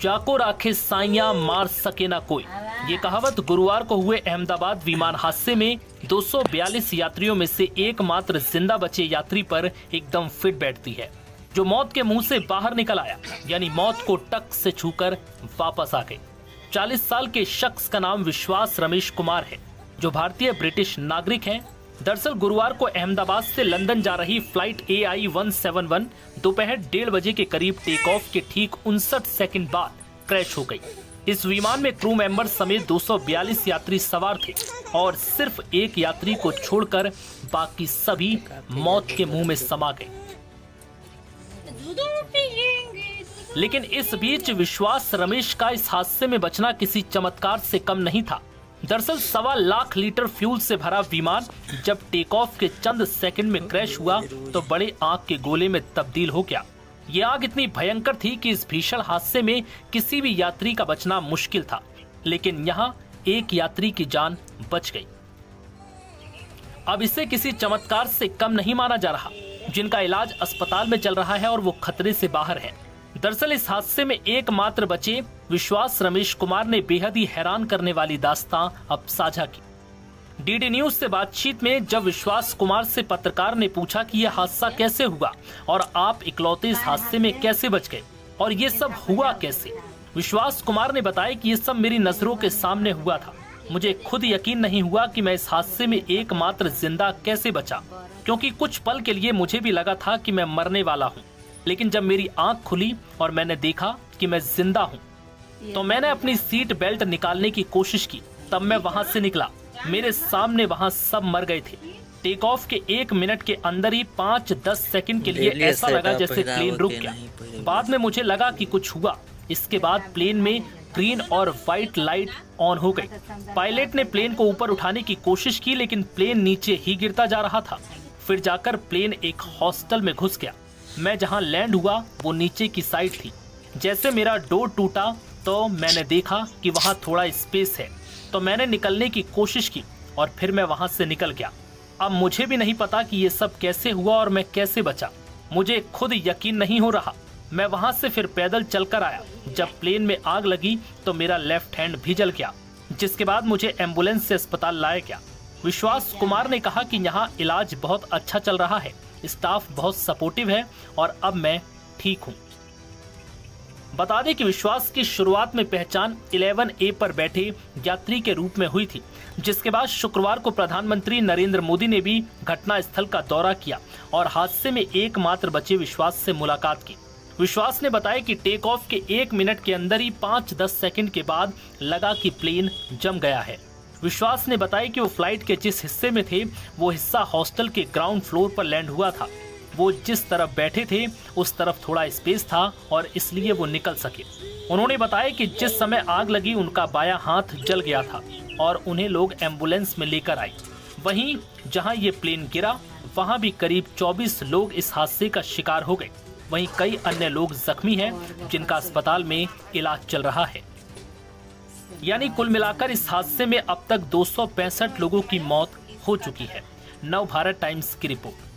जाको राखे साइयां मार सके ना कोई। ये कहावत गुरुवार को हुए अहमदाबाद विमान हादसे में 242 यात्रियों में से एकमात्र जिंदा बचे यात्री पर एकदम फिट बैठती है, जो मौत के मुंह से बाहर निकल आया, यानी मौत को टक से छूकर वापस आ गई। 40 साल के शख्स का नाम विश्वास रमेश कुमार है, जो भारतीय ब्रिटिश नागरिक हैं। दरअसल गुरुवार को अहमदाबाद से लंदन जा रही फ्लाइट AI 171 दोपहर 1:30 बजे के करीब टेक ऑफ के ठीक 59 सेकंड बाद क्रैश हो गई। इस विमान में क्रू मेंबर समेत 242 यात्री सवार थे और सिर्फ एक यात्री को छोड़कर बाकी सभी मौत के मुंह में समा गए। लेकिन इस बीच विश्वास रमेश का इस हादसे में बचना किसी चमत्कार से कम नहीं था। दरअसल 1.25 लाख लीटर फ्यूल से भरा विमान जब टेक ऑफ के चंद सेकंड में क्रैश हुआ तो बड़े आग के गोले में तब्दील हो गया। ये आग इतनी भयंकर थी कि इस भीषण हादसे में किसी भी यात्री का बचना मुश्किल था, लेकिन यहाँ एक यात्री की जान बच गई। अब इसे किसी चमत्कार से कम नहीं माना जा रहा, जिनका इलाज अस्पताल में चल रहा है और वो खतरे से बाहर है। दरअसल इस हादसे में एकमात्र बचे विश्वास रमेश कुमार ने बेहद ही हैरान करने वाली दास्तां अब साझा की। DD न्यूज से बातचीत में जब विश्वास कुमार से पत्रकार ने पूछा कि यह हादसा कैसे हुआ और आप इकलौते इस हादसे में कैसे बच गए और ये सब हुआ कैसे, विश्वास कुमार ने बताया कि ये सब मेरी नजरों के सामने हुआ था। मुझे खुद यकीन नहीं हुआ कि मैं इस हादसे में एकमात्र जिंदा कैसे बचा, क्योंकि कुछ पल के लिए मुझे भी लगा था कि मैं मरने वाला हूँ, लेकिन जब मेरी आंख खुली और मैंने देखा कि मैं जिंदा हूँ तो मैंने अपनी सीट बेल्ट निकालने की कोशिश की। तब मैं वहां से निकला, मेरे सामने वहां सब मर गए थे। टेक ऑफ के 1 मिनट के अंदर ही 5-10 सेकंड के लिए ऐसा लगा जैसे प्लेन रुक गया। बाद में मुझे लगा कि कुछ हुआ। इसके बाद प्लेन में ग्रीन और व्हाइट लाइट ऑन हो गई। पायलट ने प्लेन को ऊपर उठाने की कोशिश की, लेकिन प्लेन नीचे ही गिरता जा रहा था। फिर जाकर प्लेन एक हॉस्टल में घुस गया। मैं जहां लैंड हुआ वो नीचे की साइड थी। जैसे मेरा डोर टूटा तो मैंने देखा कि वहां थोड़ा स्पेस है, तो मैंने निकलने की कोशिश की और फिर मैं वहां से निकल गया। अब मुझे भी नहीं पता कि ये सब कैसे हुआ और मैं कैसे बचा। मुझे खुद यकीन नहीं हो रहा। मैं वहां से फिर पैदल चलकर आया। जब प्लेन में आग लगी तो मेरा लेफ्ट हैंड भी जल गया, जिसके बाद मुझे एम्बुलेंस से अस्पताल लाया गया। विश्वास कुमार ने कहा कि यहाँ इलाज बहुत अच्छा चल रहा है, स्टाफ बहुत सपोर्टिव है और अब मैं ठीक हूँ। बता दें कि विश्वास की शुरुआत में पहचान 11A पर बैठे यात्री के रूप में हुई थी, जिसके बाद शुक्रवार को प्रधानमंत्री नरेंद्र मोदी ने भी घटना स्थल का दौरा किया और हादसे में एकमात्र बचे विश्वास से मुलाकात की। विश्वास ने बताया कि टेक ऑफ के 1 मिनट के अंदर ही 5-10 सेकंड के बाद लगा कि प्लेन जम गया है। विश्वास ने बताया कि वो फ्लाइट के जिस हिस्से में थे वो हिस्सा हॉस्टल के ग्राउंड फ्लोर पर लैंड हुआ था। वो जिस तरफ बैठे थे उस तरफ थोड़ा स्पेस था और इसलिए वो निकल सके। उन्होंने बताया कि जिस समय आग लगी उनका बायां हाथ जल गया था और उन्हें लोग एम्बुलेंस में लेकर आए। वहीं जहां ये प्लेन गिरा वहां भी करीब 24 लोग इस हादसे का शिकार हो गए। वहीं कई अन्य लोग जख्मी हैं, जिनका अस्पताल में इलाज चल रहा है। यानी कुल मिलाकर इस हादसे में अब तक 265 लोगों की मौत हो चुकी है। नव भारत टाइम्स की रिपोर्ट।